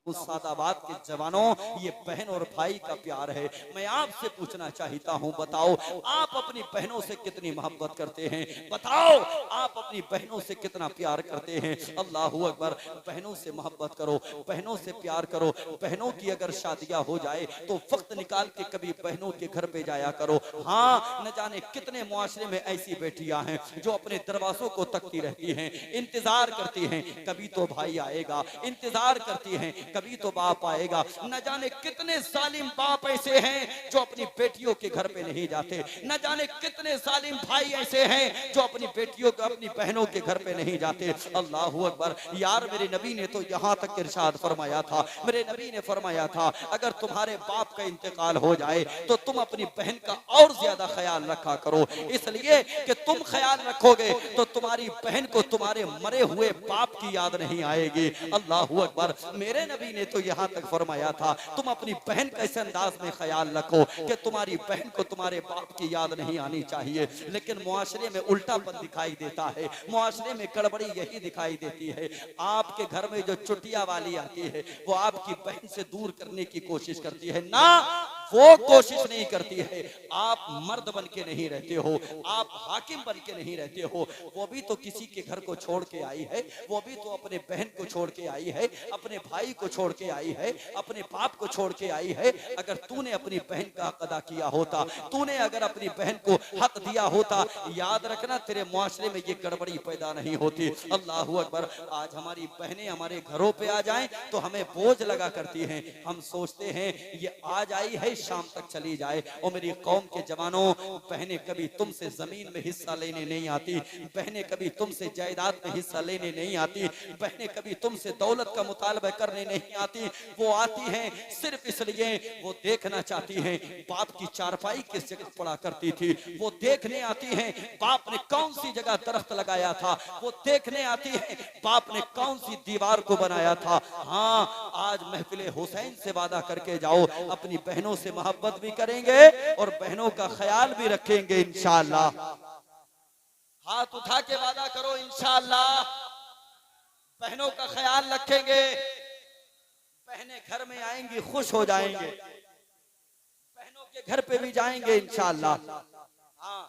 उस सादाबाद के जवानों, ये बहन और भाई का प्यार है। मैं आपसे पूछना चाहता हूँ, बताओ आप अपनी बहनों से कितनी मोहब्बत करते हैं? बताओ आप अपनी बहनों से कितना प्यार करते हैं? अल्लाहू अकबर। बहनों से मोहब्बत करो, बहनों से प्यार करो। बहनों की अगर शादियां हो जाए तो वक्त निकाल के कभी बहनों के घर पे जाया करो। हाँ, न जाने कितने मुआशरे में ऐसी बेटियां हैं जो अपने दरवाजों को तकती रहती हैं, इंतजार करती हैं कभी तो भाई आएगा, इंतजार करती हैं कभी तो बाप आएगा। न जाने कितने जालिम बाप ऐसे हैं जो अपनी बेटियों के घर पे नहीं जाते। न जाने कितने जालिम भाई ऐसे हैं जो अपनी बेटियों को, अपनी बहनों के घर पे नहीं जाते। अल्लाहू अकबर। यार मेरे नबी ने तो यहाँ तक इरशाद फरमाया था, मेरे नबी ने फरमाया था, अगर तुम्हारे बाप का इंतकाल हो जाए तो तुम अपनी बहन का और ज्यादा ख्याल रखा करो, इसलिए कि तुम ख्याल रखोगे तो तुम्हारी बहन को तुम्हारे मरे हुए बाप की याद नहीं आएगी। अल्लाहू अकबर। मेरे नबी ने तो यहाँ तक फरमाया था, तुम अपनी बहन का इस अंदाज में ख्याल रखो कि तुम्हारी बहन को तुम्हारे बाप की याद नहीं आनी चाहिए। लेकिन मुआशरे में उल्टापन दिखाई देता है, मुआशरे में गड़बड़ी यही दिखाई देती है। आपके घर में जो चुटिया वाली आती है वो आपकी बहन से दूर करने की कोशिश करती है ना, वो कोशिश नहीं करती है। आप मर्द बन के नहीं रहते हो, आप हाकिम बन के नहीं रहते हो। वो भी तो किसी के घर को छोड़ के आई है, वो भी तो अपने बहन को छोड़ के आई है, अपने भाई को छोड़ के आई है, अपने बाप को छोड़ के आई है। अगर तूने अपनी बहन का हक अदा किया होता, तूने अगर अपनी बहन को हक दिया होता, याद रखना तेरे मुआशरे में ये गड़बड़ी पैदा नहीं होती। अल्लाहू अकबर। आज हमारी बहनें हमारे घरों पे आ जाएं तो हमें बोझ लगा करती हैं। हम सोचते हैं ये आज आई है शाम तक चली जाए। और मेरी कौम के जवानों, बहनें कभी तुमसे जमीन में हिस्सा लेने नहीं आती, बहनें कभी तुमसे जायदाद में हिस्सा लेने नहीं आती, बहनें कभी तुमसे दौलत का मुतालबा करने नहीं आती। वो आती हैं सिर्फ इसलिए वो देखना चाहती हैं बाप की चारपाई किस जगह पड़ा करती थी, वो देखने आती हैं बाप ने कौन सी जगह दरख्त लगाया था, वो देखने आती हैं बाप ने कौन सी दीवार को बनाया था। हाँ, आज महफिल हुसैन से वादा करके जाओ, अपनी बहनों से मोहब्बत भी करेंगे और बहनों का ख्याल भी रखेंगे इंशाअल्लाह। हाथ उठा के वादा करो, इंशाअल्लाह बहनों का ख्याल रखेंगे। बहनें घर में आएंगी, खुश हो जाएंगे, बहनों के घर पे भी जाएंगे इंशाअल्लाह। हाँ,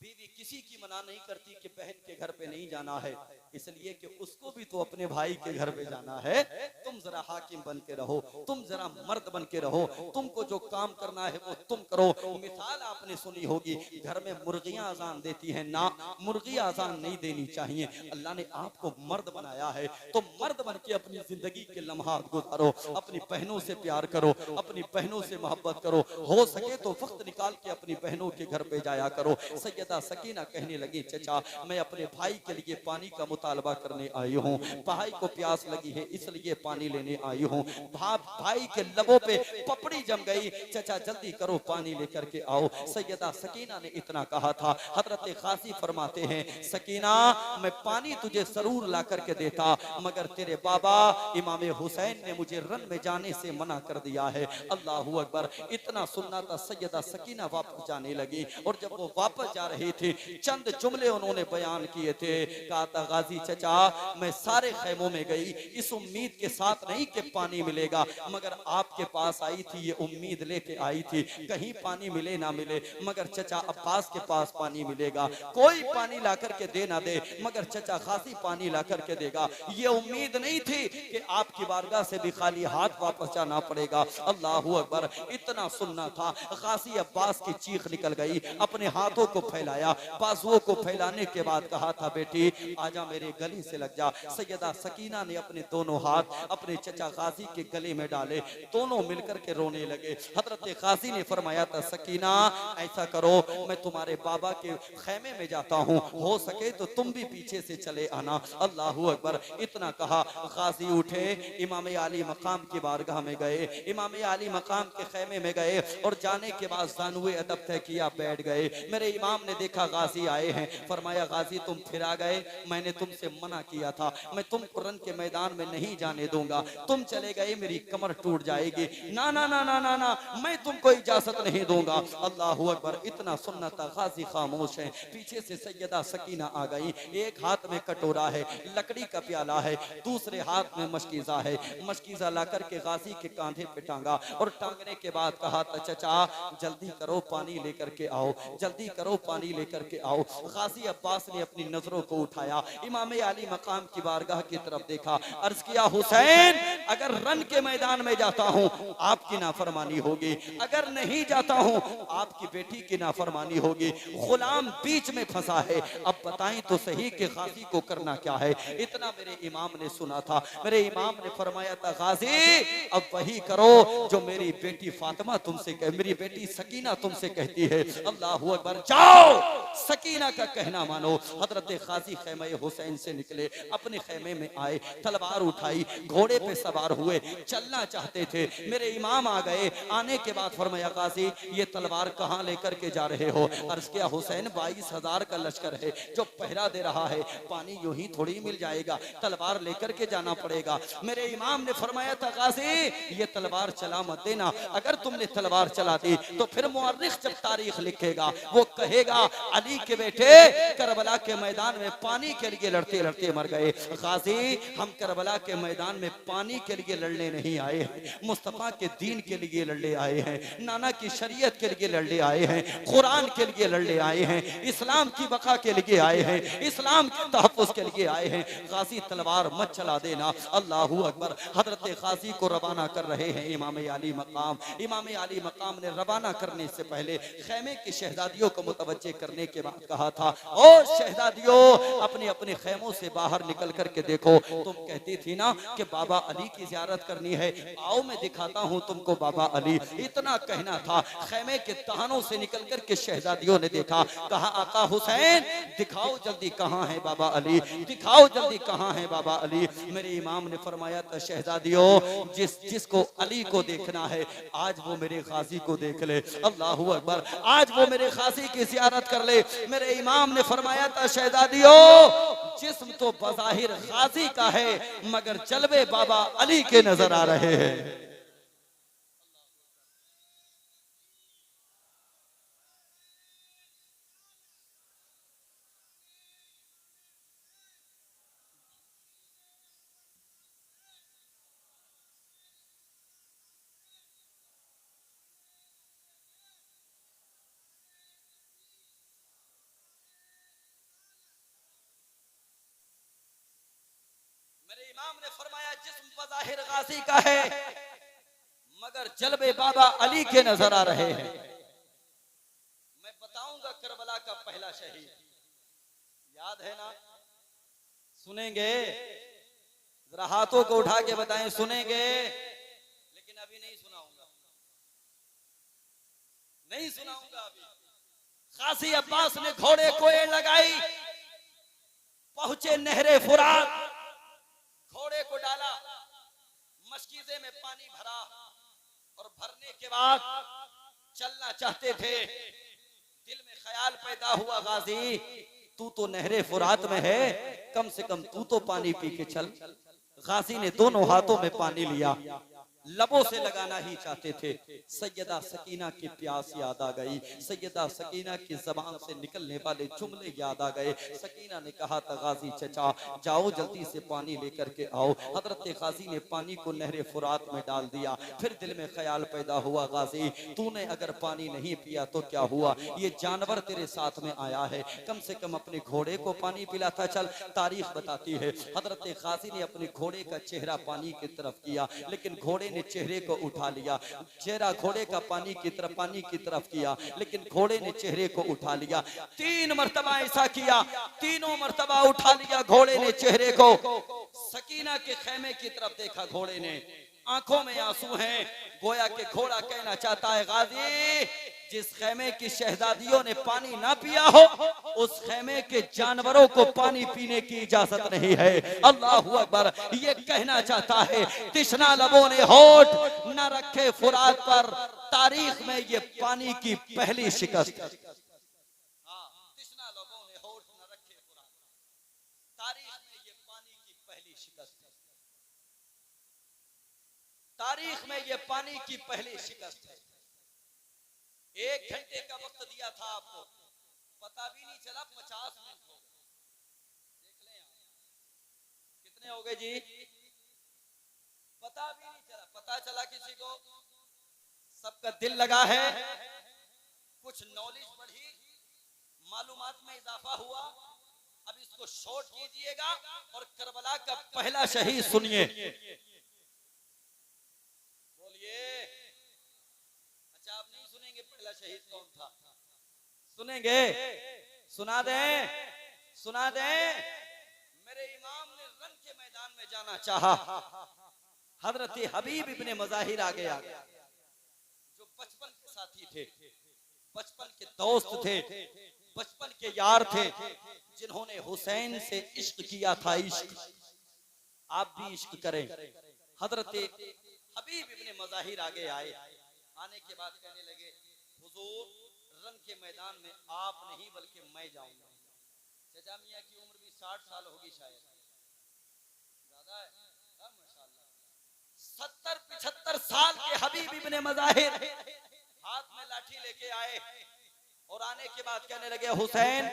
बीवी किसी की मना नहीं करती कि बहन के घर पे नहीं जाना है, इसलिए कि उसको भी तो अपने भाई के घर पे जाना है। तुम जरा हाकिम बन के रहो, तुम जरा मर्द बन के रहो, तुमको जो काम करना है वो तुम करो। मिसाल आपने सुनी होगी, घर में मुर्गियां अजान देती हैं ना, मुर्गी अजान नहीं देनी चाहिए। अल्लाह ने आपको मर्द बनाया है तो मर्द बन के अपनी जिंदगी के लम्हात गुजारो, अपनी बहनों से प्यार करो, अपनी बहनों से मोहब्बत करो। हो सके तो वक्त निकाल के अपनी बहनों के घर पे जाया करो। सैयदा सकीना कहने लगी, चचा मैं अपने भाई के लिए पानी का मुतालबा करने आई हूँ, भाई को प्यास लगी है इसलिए पानी लेने आई हूँ। भाई के लबों पे पपड़ी जम गई, चचा जल्दी करो पानी लेकर के आओ। सैयदा सकीना ने इतना कहा था। हजरत खासी फरमाते हैं, सकीना मैं पानी तुझे जरूर ला करके देता, मगर तेरे बाबा इमाम हुसैन ने मुझे रन में जाने से मना कर दिया है। अल्लाहू अकबर। इतना सुनना था, सैयदा सकीना वापस जाने लगी और जब वो वापस जा रही थी चंद जुमले उन्होंने बयान किए थे। कहा था, गाजी चचा मैं सारे खैमों में गई इस उम्मीद के साथ नहीं कि पानी मिलेगा, मगर आपके पास आई थी ये उम्मीद लेके आई थी कहीं पानी मिले ना मिले, मगर चचा अब्बास के पास पानी मिलेगा। कोई पानी ला करके दे ना दे, मगर चचा खासी पानी ला करके देगा। ये उम्मीद नहीं थी कि आपकी बारगाह से भी खाली हाथ वापस जाना पड़ेगा। अल्लाहू अकबर। इतना सुनना था, खासी अब्बास की चीख निकल गई, अपने हाथों को फैलाया, बाजुओं को फैलाने के बाद कहा था, बेटी आजा मेरे गले से लग जा। सैयदा सकीना ने अपने दोनों हाथ अपने चचा गाजी के गले में डाले, दोनों मिलकर के रोने लगे। हजरत गाजी ने फरमाया था, सकीना ऐसा करो मैं तुम्हारे बाबा के खैमे में जाता हूँ, हो सके तो तुम भी पीछे से चले आना। अल्लाहू अकबर। इतना कहा, गाजी उठे, इमाम आली मकाम की बारगाह में गए, इमाम आली मकाम के खैमे में गए और जाने के बाद जानुए अदब तय किया, बैठ गए। मेरे इमाम ने देखा गाजी आए हैं। फरमाया गाजी तुम फिर आ गए, मैंने तुमसे मना किया था, मैं तुमको रन के मैदान में नहीं जाने दूंगा, तुम चले गए मेरी कमर टूट जाएगी, ना ना ना ना ना ना, मैं तुमको इजाजत नहीं दूंगा। अल्लाह अकबर। इतना सुनना था, गाजी खामोश है। पीछे से सैयदा सकीना आ गई, एक हाथ में कटोरा है, लकड़ी का प्याला है, दूसरे हाथ में मशकीजा है। मशकीजा ला करके गाजी के कांधे पे टांगा और टांगने के बाद कहा था चचा जल्दी करो पानी लेकर के आओ, जल्दी करो पानी लेकर के आओ। गाजी अब्बास ने अपनी नजरों को उठाया, इमाम अली मकाम की बारगाह की तरफ देखा, अर्ज किया हुसैन अगर रन के मैदान में जाता हूँ आपकी नाफरमानी होगी, अगर नहीं जाता हूँ आपकी बेटी की नाफरमानी होगी। गुलाम बीच में फंसा है, अब बताएं तो सही कि गाजी को करना क्या है। इतना मेरे इमाम ने सुना था, मेरे इमाम ने फरमाया था गाजी अब वही करो जो मेरी बेटी फातिमा तुमसे मेरी बेटी सकीना तुमसे कहती है। अल्लाह अकबर। जाओ सकीना का कहना मानो। हजरत गाजी खैमे हुसैन से निकले, अपने खैमे में आए, तलवार उठाई, घोड़े पे सवार हुए, चलना चाहते थे। मेरे इमाम आ गए, आने के बाद फरमाया गाजी ये तलवार कहाँ लेकर के जा रहे हो? अर्ज किया हुसैन 22,000 का लश्कर है जो पहरा दे रहा है, पानी यूं ही थोड़ी मिल जाएगा, तलवार लेकर के जाना पड़ेगा। मेरे इमाम ने फरमाया था गाजी ये तलवार चला मत देना, अगर तुमने तलवार चला दी तो फिर मुअर्रिख जब तारीख लिखेगा वो कहेगा अली के बेटे करबला के मैदान में पानी के लिए लड़ते लड़ते मर गए। गाजी हम करबला के मैदान में पानी के लिए लड़ने नहीं आए हैं, मुस्तफा के दीन के लिए लड़ने आए हैं, नाना की शरीयत के लिए लड़ने आए हैं, कुरान के लिए लड़ने आए हैं, इस्लाम की बका के लिए आए हैं, इस्लाम के तहफ़्फ़ुज़ के लिए आए हैं। गाजी तलवार मत चला देना। अल्लाहू अकबर। हजरत गाजी को रवाना कर रहे हैं इमाम अली मकाम। इमाम अली मकाम ने रवाना करने से पहले खैमे की शहजादियों को मुतवज्जे करने के बाद कहा था ओ शहजादियों अपने अपने खैमों से बाहर निकल करके देखो, तुम कहती थी ना कि बाबा अली की ज़ियारत करनी है, आओ मैं दिखाता हूँ तुमको बाबा अली। इतना कहना था, खैमे के तहनों से निकल करके शहजादियों ने देखा, कहा आका हुसैन दिखाओ जल्दी कहाँ है बाबा अली, दिखाओ जल्दी कहाँ है बाबा अली। मेरे इमाम ने फरमाया था शहजादियों जिसको अली को देखना है आज वो मेरे गाजी को देख ले। अल्लाहू अकबर। आज वो मेरे गाजी की ज़ियारत कर ले। मेरे इमाम ने फरमाया था शहजादियों जिस्म तो बज़ाहिर गाजी का है मगर जलवे बाबा अली के नजर आ रहे हैं। मेरे इमाम ने फरमाया जिस्म बज़ाहिर गाजी का है मगर जलवे बाबा अली के नजर आ रहे हैं। मैं बताऊंगा करबला का पहला शहीद, याद है ना? सुनेंगे? जरा हाथों को उठा के बताएं सुनेंगे? लेकिन अभी नहीं सुनाऊंगा, नहीं सुनाऊंगा अभी। गाजी अब्बास ने घोड़े को एड़ लगाई, पहुंचे नहरे फुरात, घोड़े को डाला, मशकीजे में पानी भरा और भरने के बाद चलना चाहते थे। दिल में ख्याल पैदा हुआ गाजी तू तो नहरे फुरात में है, कम से कम तू तो पानी पी के चल। गाजी ने दोनों हाथों में पानी लिया, लबों से लगाना ही चाहते थे। सैयदा सकीना की प्यास याद आ गई, सैयदा सकीना की जबान से निकलने वाले जुमले याद आ गए। सकीना ने कहा था गाजी चचा जाओ जल्दी से पानी लेकर के आओ। हजरत गाजी ने पानी को नहरे फुरात में डाल दिया। फिर दिल में ख्याल पैदा हुआ गाजी तूने अगर पानी नहीं पिया तो क्या हुआ, ये जानवर तेरे साथ में आया है, कम से कम अपने घोड़े को पानी पिलाता चल। तारीख बताती है हजरत गाजी ने अपने घोड़े का चेहरा पानी की तरफ किया, लेकिन घोड़े ने चेहरे को उठा लिया। चेहरा घोड़े का पानी की तरफ किया, लेकिन घोड़े ने चेहरे को उठा लिया। 3 मरतबा ऐसा किया, तीनों मरतबा उठा लिया घोड़े ने चेहरे को। सकीना के खेमे की तरफ देखा घोड़े ने, आंखों में आंसू हैं, गोया के घोड़ा कहना चाहता है गाजी जिस खेमे की शहजादियों ने पानी ना पिया हो उस खेमे के जानवरों को पानी पीने की इजाजत नहीं है। अल्लाहू अकबर। ये कहना चाहता है तिश्ना लबों ने होठ न रखे फुरात पर, तारीख में ये पानी की पहली शिकस्त। तिश्ना तारीख में ये पानी की पहली शिकस्त है। 1 घंटे का वक्त दिया था आपको, पता भी नहीं चला 50 मिनट हो गए। देख लें आप कितने हो गए जी, पता भी नहीं चला। पता चला किसी को? सबका दिल लगा है, कुछ नॉलेज बढ़ी, मालूमात में इजाफा हुआ। अब इसको शॉर्ट कीजिएगा और करबला का पहला शहीद सुनिए। बोलिए। अच्छा आप नहीं सुनेंगे पहला शहीद कौन था? सुनेंगे? सुना दें, सुना दें। मेरे इमाम ने रन के मैदान में जाना चाहा, हजरत हबीब इब्ने मज़ाहिर आगे आ गया, जो बचपन के साथी थे, बचपन के दोस्त थे, बचपन के यार थे, जिन्होंने हुसैन से इश्क किया था। इश्क आप भी इश्क करें। हजरत हबीब इब्ने मज़ाहिर आगे आए। आने के बाद कहने लगे, हुजूर रन के मैदान में आप नहीं बल्कि मैं जाऊंगा। चचा मियां की उम्र भी 60 साल होगी शायद, ज्यादा है। 70-75 साल के हबीब इब्ने मज़ाहिर हाथ में लाठी लेके आए और आने के बाद कहने लगे, हुसैन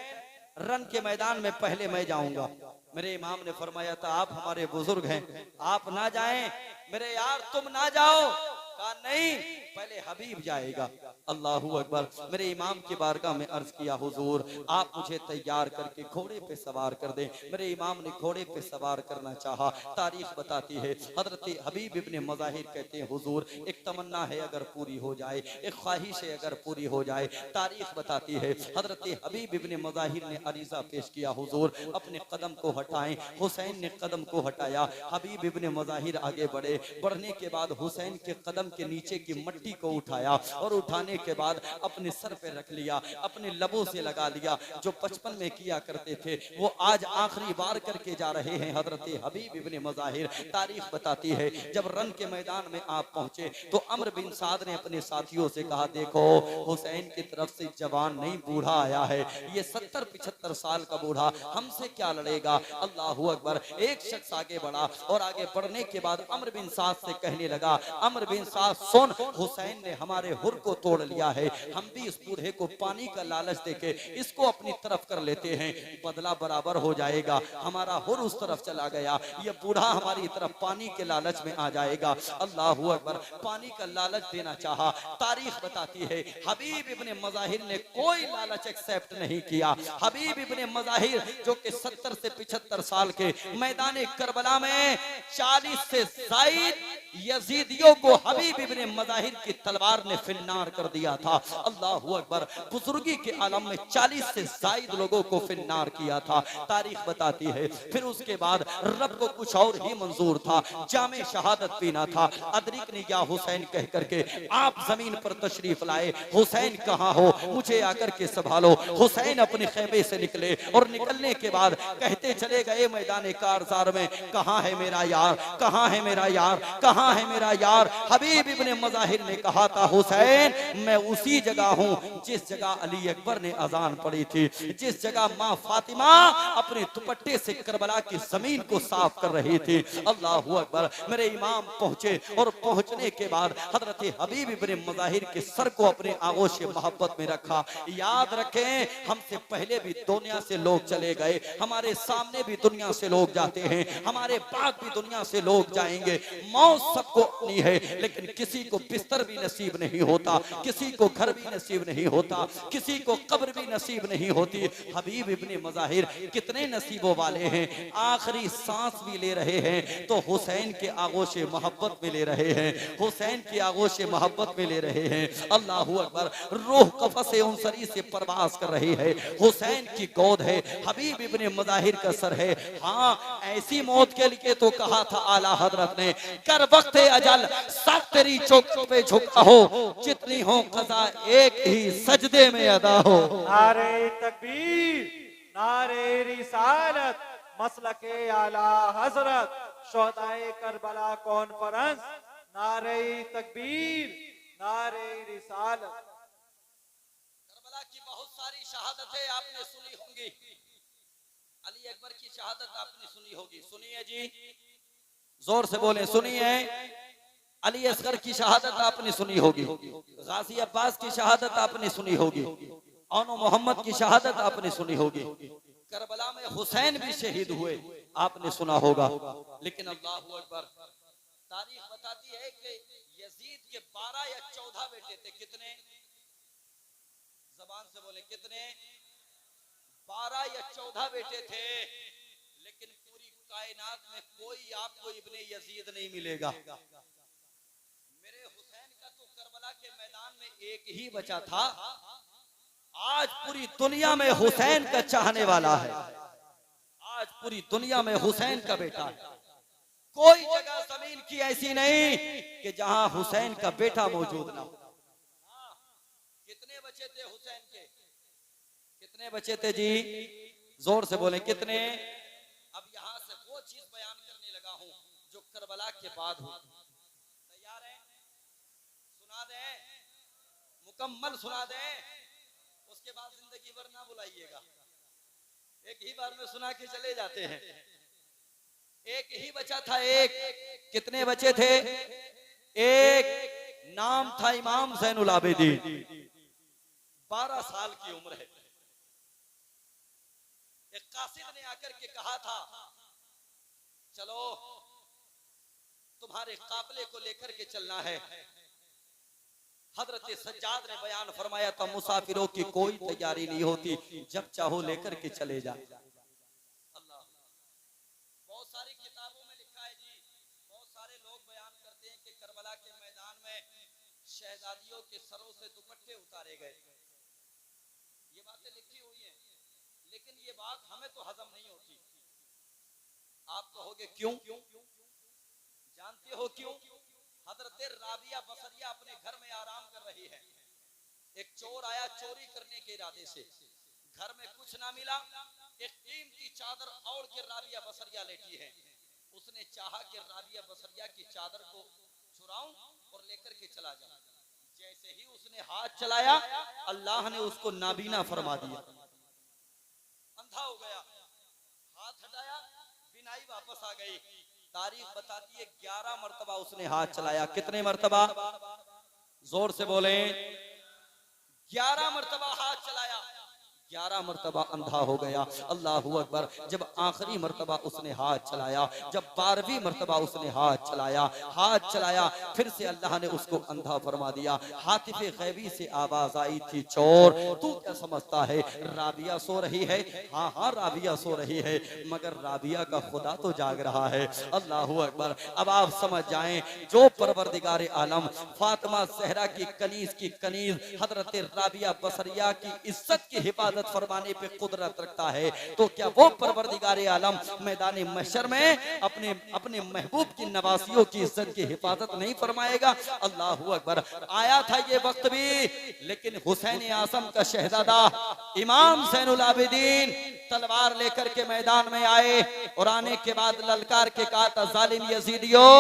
रन के मैदान में पहले मैं जाऊंगा। मेरे इमाम ने फरमाया था, आप हमारे बुजुर्ग हैं, आप ना जाएं। मेरे यार तुम ना जाओ। कहा नहीं, पहले हबीब जाएगा। अल्लाहू अकबर। मेरे इमाम की बारगाह में अर्ज किया, हुजूर आप मुझे तैयार करके घोड़े पे सवार कर दें। मेरे इमाम ने घोड़े पे सवार करना चाहा। तारीख बताती है, हजरत हबीब इब्ने मज़ाहिर कहते हैं, हुजूर एक तमन्ना है अगर पूरी हो जाए, एक ख्वाहिश है अगर पूरी हो जाए। तारीख बताती है, हजरत हबीब इब्ने मज़ाहिर ने अरीजा पेश किया, हुजूर अपने कदम को हटाएं। हुसैन ने कदम को हटाया। हबीब इब्ने मज़ाहिर आगे बढ़े। बढ़ने के बाद हुसैन के कदम के नीचे की मट्टी को उठाया और उठाने के बाद अपने सर पे रख लिया, अपने लबों से लगा लिया। जो बचपन में किया करते थे वो आज आखिरी बार करके जा रहे हैं हजरत हबीब इब्ने मज़ाहिर। तारीख बताती है, जब रन के मैदान में आप पहुंचे तो अम्र बिन साद ने अपने साथियों से कहा, देखो हुसैन की तरफ से जवान नहीं बूढ़ा आया है, ये 70-75 साल का बूढ़ा हमसे क्या लड़ेगा। अल्लाहू अकबर। एक शख्स आगे बढ़ा और आगे बढ़ने के बाद अम्र बिन साद से कहने लगा, अम्र बिन साद सुन, हुसैन ने हमारे हुर को तोड़ लिया है, हम भी इस बूढ़े को पानी का लालच देके इसको अपनी तरफ कर लेते हैं, बदला बराबर हो जाएगा। हमारा हुर उस तरफ चला गया, ये बूढ़ा हमारी तरफ पानी के लालच में आ जाएगा। अल्लाहू अकबर। पानी का लालच देना चाहा। तारीख बताती है, हबीब इब्ने मज़ाहिर ने कोई लालच एक्सेप्ट नहीं किया। हबीब इब्ने मज़ाहिर जो कि 70 से 75 साल के मैदान करबला में 40 से ज़ायद यजीदियों को हबीब इब्ने मज़ाहिर की तलवार ने फिन्नार कर दिया था। अल्लाहू अकबर। बुजुर्गी के आलम में 40 से ज़ायद लोगों को फिन्नार किया था। तारीख बताती है, फिर उसके बाद रब को कुछ और ही मंजूर था, जामे शहादत पीना था। अदरिकनी या हुसैन कह करके आप जमीन पर तशरीफ लाए। हुसैन कहाँ हो, मुझे आकर के संभालो। हुसैन अपने खेमे से निकले और निकलने के बाद कहते चले गए मैदान कारज़ार में, कहाँ है मेरा यार, कहाँ है मेरा यार, कहाँ है मेरा यार। हबीब इब्ने मज़ाहिर ने कहा था, हुसैन मैं उसी जगह हूँ जिस जगह अली अकबर ने अजान पढ़ी थी, जिस जगह माँ फातिमा अपने दुपट्टे से करबला की जमीन को साफ कर रही थी। अल्लाहू अकबर। मेरे इमाम पहुंचे और पहुंचने के बाद हजरत हबीब इब्ने मज़ाहिर के सर को अपने आगोश मोहब्बत में रखा। याद रखें, हमसे पहले भी दुनिया से लोग चले गए, हमारे सामने भी दुनिया से लोग जाते हैं, हमारे बाद भी दुनिया से लोग जाएंगे। मौत सबको अपनी है, लेकिन किसी को बिस्तर भी नसीब नहीं होता, किसी को घर भी नसीब नहीं होता, किसी को कब्र भी नसीब नहीं होती। हबीब इब्ने मज़ाहिर कितने नसीबों वाले हैं, आखिरी सांस भी ले रहे हैं तो हुसैन के आगोश मोहब्बत में ले रहे हैं, हुसैन की आगोश मोहब्बत में ले रहे हैं। अल्लाहू अकबर। रूह कफ़स उनसरी से परवास कर रही है, हुसैन की गोद है, हबीब इब्ने मज़ाहिर का सर है। हाँ, ऐसी मौत के लिए तो कहा था आला हजरत ने, कर वक्त अजल सब तेरी चौक पे झुका हो, जितनी हो कज़ा एक ही सजदे में अदा हो। नारे तकबीर, नारे रिसालत, मसलके आला हजरत, शोहदाए करबला कॉन्फ्रेंस, नारे तकबीर, नारे रिसालत। करबला की बहुत सारी शहादतें आपने सुनी होंगी, अली अकबर की शहादत आपने सुनी होगी। सुनिए जी, जोर से बोले, सुनिए। अली असगर की शहादत आपने सुनी होगी, गाजी अब्बास की शहादत आपने सुनी होगी, औनो मोहम्मद की शहादत आपने सुनी होगी, करबला में हुसैन भी शहीद हुए आपने सुना होगा। लेकिन अल्लाहू अकबर, तारीख बताती है कि यजीद के 12 या 14 बेटे थे। कितने? जबान से बोले कितने? 12 या 14 बेटे थे। लेकिन पूरी कायनात में कोई आपको इब्ने यजीद नहीं मिलेगा। मेरे हुसैन का तो करबला के मैदान में एक ही बचा था। आज पूरी दुनिया में हुसैन का चाहने वाला है, आज पूरी दुनिया में हुसैन का बेटा है। कोई जगह जमीन की ऐसी नहीं कि जहां हुसैन का बेटा मौजूद ना हो। कितने बचे थे हुसैन के? कितने बचे थे जी? जोर से बोले कितने? अब यहां से वो चीज बयान करने लगा हूं जो करबला के बाद हुई। तैयार है? सुना दें, मुकम्मल सुना दें, उसके बाद जिंदगी भर ना बुलाइएगा। एक ही बार में सुना के चले जाते हैं। एक ही बचा था, एक। कितने बचे थे? एक। नाम था इमाम ज़ैनुल आबिदीन। 12 साल की उम्र है। एक कासिद ने आकर के कहा था, चलो तुम्हारे काफिले को लेकर के चलना है। हजरत सज्जाद ने बयान फरमाया था, मुसाफिरों की कोई तैयारी नहीं होती, जब चाहो लेकर के चले जा। अल्लाह, बहुत सारी किताबों में लिखा है जी, बहुत सारे लोग बयान करते हैं कि करबला के मैदान में शहजादियों के सरों से दुपट्टे उतारे गए। ये बातें लिखी हुई हैं, लेकिन ये बात हमें तो हजम नहीं होती। आप कहोगे क्यों? जानते हो क्यों? हजरत राबिया बसरिया अपने घर में आराम कर रही है। एक चोर आया चोरी करने के इरादे से, घर में कुछ ना मिला, एक कीमती चादर ओढ़ के राबिया बसरिया लेटी है। उसने चाहा कि राबिया बसरिया की चादर को चुराऊं और लेकर के चला जाऊं। जैसे ही उसने हाथ चलाया, अल्लाह ने उसको नाबीना फरमा दिया, अंधा हो गया। हाथ हटाया, बिनाई वापस आ गई। तारीख बताती है 11 मरतबा उसने हाथ चलाया। कितने मरतबा? जोर से बोले। 11 मरतबा हाथ चलाया, 11 मरतबा अंधा हो गया। अल्लाहू अकबर। जब आखिरी मरतबा उसने हाथ चलाया, जब 12वीं मरतबा उसने हाथ चलाया, फिर से अल्लाह ने उसको अंधा फरमा दिया। हातिफे गैबी से आवाज आई थी, चोर तू क्या समझता है राबिया सो रही है? हाँ हाँ राबिया सो रही है, मगर राबिया का खुदा तो जाग रहा है। अल्लाहू अकबर। अब आप समझ जाएं, जो परवरदिगार आलम फातिमा ज़हरा की कनीज हजरत राबिया बसरिया की इज्जत की हिफाजत फरमाने पे कुदरत रखता है, तो क्या वो परवरदिगार आलम मैदान महशर में अपने महबूब की नवासियों की इज्जत की हिफाजत नहीं फरमाएगा? अल्लाहू अकबर। आया था ये वक्त भी, लेकिन हुसैन आजम का शहजादा इमाम ज़ैनुल आबिदीन तलवार लेकर के मैदान में आए और आने के बाद ललकार के कहा था, जालिम यजीदियों,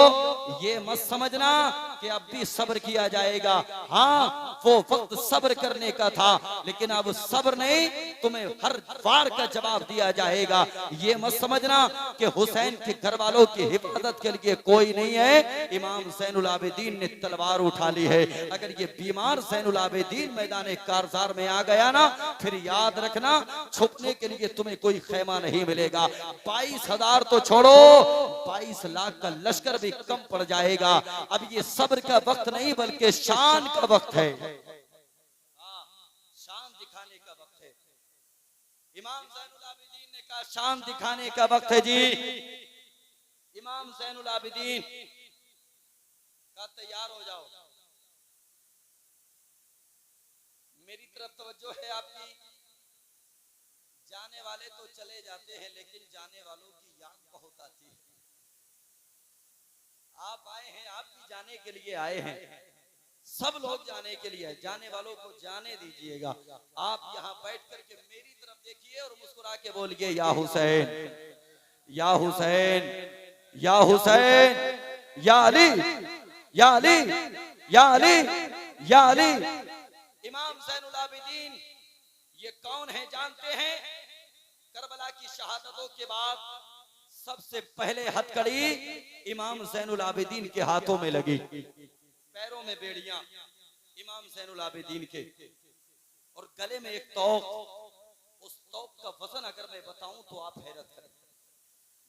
ये मत समझना कि अब भी सब्र किया जाएगा। हाँ, वो वक्त सब्र करने का था, लेकिन अब सब्र नहीं, तुम्हें हर वार का जवाब दिया जाएगा। ये मत समझना कि हुसैन के घर वालों की हिफाजत के लिए कोई नहीं है। इमाम ज़ैनुल आबिदीन ने तलवार उठा ली है। अगर ये बीमार ज़ैनुल आबिदीन मैदान कारज़ार में आ गया ना, फिर याद रखना, छुपने के लिए तुम्हें कोई खेमा नहीं मिलेगा। 22,000 तो छोड़ो, 22 लाख का लश्कर भी कम पड़ जाएगा। अब ये सब्र का वक्त नहीं, बल्कि शान का वक्त है। शान दिखाने का वक्त है। इमाम ज़ैनुल आबिदीन ने कहा, शान दिखाने का वक्त है जी। इमाम ज़ैनुल आबिदीन का तैयार हो जाओ, मेरी तरफ तवज्जो है आपकी। जाने वाले तो चले जाते हैं, लेकिन जाने वालों की याद बहुत आती है। आप आए हैं, आप भी जाने के लिए आए हैं, सब लोग जाने के लिए, जाने वालों को जाने दीजिएगा। आप यहाँ बैठ करके मेरी तरफ देखिए और मुस्कुरा के बोलिए, या हुसैन, या हुसैन, या हुसैन, या अली, या अली, या अली, या अली। इमाम ज़ैनुल आबिदीन ये कौन है जानते हैं? करबला की शहादतों के बाद सबसे पहले हथकड़ी इमाम ज़ैनुल आबिदीन के हाथों में लगी। में बेड़ियां इमाम ज़ैनुल आबिदीन के, और गले में एक तौक। उस तौक का वजन अगर मैं बताऊं तो आप हैरत करें।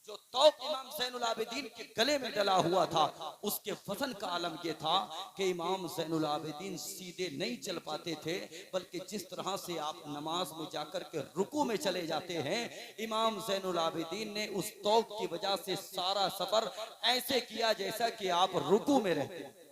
जो तौक इमाम ज़ैनुल आबिदीन के गले में डला हुआ था, उसके वजन का आलम यह था कि इमाम ज़ैनुल आबिदीन सीधे नहीं चल पाते थे, बल्कि जिस तरह से आप नमाज में जाकर के रुकू में चले जाते हैं, इमाम ज़ैनुल आबिदीन ने उस तौक की वजह से सारा सफर ऐसे किया जैसा कि आप रुकू में रहते हैं।